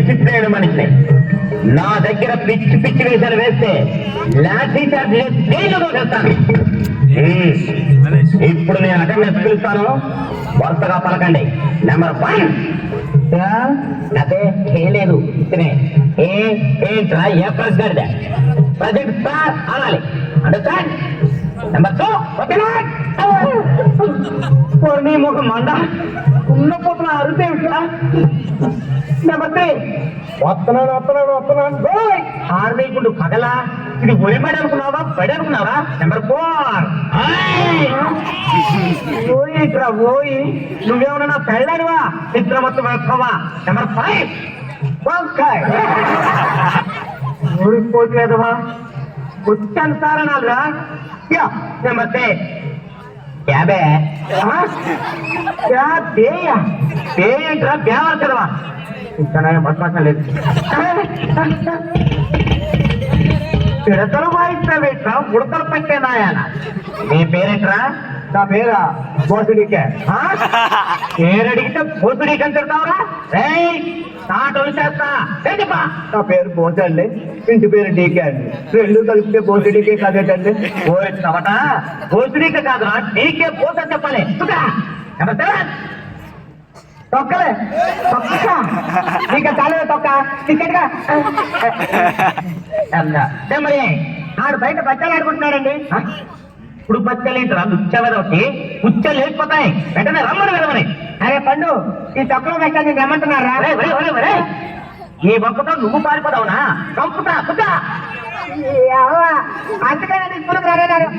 Discipline మనిషిని. నా దగ్గర పిచ్చి పిచ్చి వేసాలు వేస్తే లాఠీ చార్జ్ జైలులో వేస్తాను. ఇప్పుడు నేను అటెండెన్స్ పిలుస్తాను, వరుసగా పలకండి. నెంబర్ 1. అదే చేయలేదు ఏంట్రా ఏ ప్రజెంట్ ప్రజెంట్ సార్ అనాలి. అండర్స్టాండ్? నెంబర్ 2. ఓకే ముఖ మండ ఉన్నపోతున్న అరుసేమిట్రా. నెంబర్ 3. వస్తున్నాడు ఆర్మీకుండు పగలా ఇది ఒలిమడి అనుకున్నావా బడి అనుకున్నావా. నెంబర్ 4. ఓయిట్రా ఓయి నువ్వేమన్నా నా పెళ్ళాడివా మిత్రమత్వం వేస్తావా. నెంబర్ 5. ఊడిపోలేదవా వచ్చాను సార్ అనాలిరా. నెంబర్ 6. ఏంట్రా బేవర్ కదవా ఇంకా బతమాసం లేదు. పిడతలు వాయిస్తావేట్రా ఉడతలు పట్టేనాయన. నీ పేరేంట్రా? నా పేరా బోసుడికే. పేరడిగితే బోసుడికి అని చెప్తావురా. నాటలు చేస్తా చెప్పా. నా పేరు బోసండి, ఇంటి పేరు డీకే అండి. రెండు కలిపితే బోసుడికే కాదేటండి. ఓరిస్తావట బోసుడికే కాదురా డీకే బోస చెప్పాలి. తొక్కలే తొక్క నీకు కాలేదు తొక్క టికెట్ గా. మరి ఆడు బయట బచ్చలు ఆడుకుంటున్నాడండి. ఇప్పుడు బచ్చలేంటరా లుచ్చవదొకటి ఉచ్చలు లేకపోతాయి వెంటనే రమ్మని వెళ్ళమని. అరే పండు ఈ తొక్కలో బచ్చలు నేను రమ్మంటున్నారా. ఈ బొక్కతో నువ్వు పారిపోదావునా చంపుతా పుట్టా. అందుకని స్కూల్కి రాలేనారు.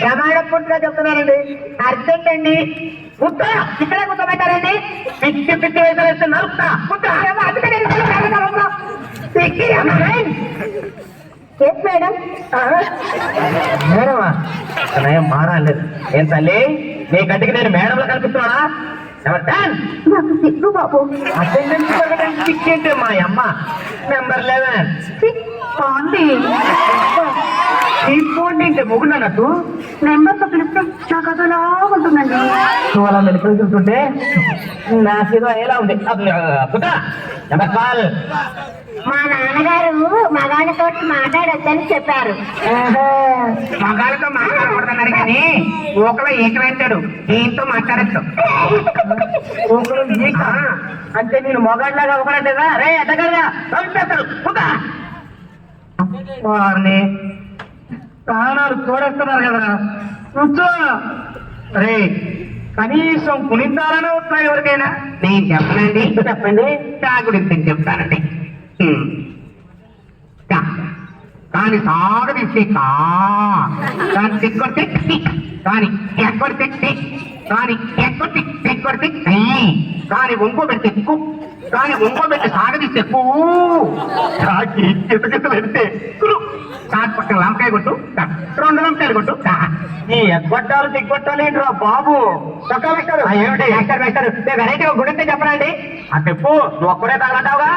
ప్రమాణ పుట్టుగా చెప్తున్నారండి. అర్జెంట్ అండి. ఇక్కడే కూర్చోబెట్టారండి. పిచ్చి పిచ్చి వేసే నరుకుతా. మేడం మేడమా నయం మారాలేదు. ఏం తల్లి నీ గడ్డికి నేను మేడంలో కనిపిస్తున్నానా. నెంబర్ 10. నాకు సిగ్గు బాబు. అటెండెన్స్ సిక్కేంటే మా అమ్మ. నెంబర్ 11. తీసుకోండి అంటే మొగున్నట్టు నెంబర్తో పిలిస్తే నాకు అదోలా ఉంటుందండి. నువ్వు అలా మెడికల్ చూస్తుంటే నాకేదో ఎలా ఉంది. నెంబర్ 12. మా నాన్నగారు మగాళ్ళతో మాట్లాడొద్దని చెప్పారు. మగాళ్ళతో మాట్లాడకూడదన్నారు కానీ ఒకలో ఏకమవుతాడు దీంతో మాట్లాడచ్చు. ఒకరు ఈక అంటే నేను మొగాడిలాగా ఒకరంటేదా రే ఎట్టగలగా పంపిస్తాడు. వారిని ప్రాణాలు తోడేస్తున్నారు కదా కూర్చో. రే కనీసం కునితాలనే వస్తున్నాయి ఎవరికైనా. నేను చెప్పనండి. చెప్పండి. చా గురించి చెప్తానండి. కానీ సాగదీసి కానీ తెక్కొడితే కానీ ఎక్కొడితే కానీ ఎక్కొడితే కానీ వంకో పెడితే ఎక్కువ కానీ వంకో పెట్టి సాగదీస్తే కాకి కితకితలు వెళ్తే చాట్ పక్కన లంకాయ కొట్టు 2 లంకాయలు కొట్టు. ఈ ఎగ్గొట్టాలు దిగ్గొట్టాలు ఏంట్రా బాబు. ఏమిటి ఎక్కడ పెట్టారు వెరైటీగా గుడితే చెప్పనండి. ఆ చెప్పు నువ్వు ఒక్కడే తగలంటావుగా.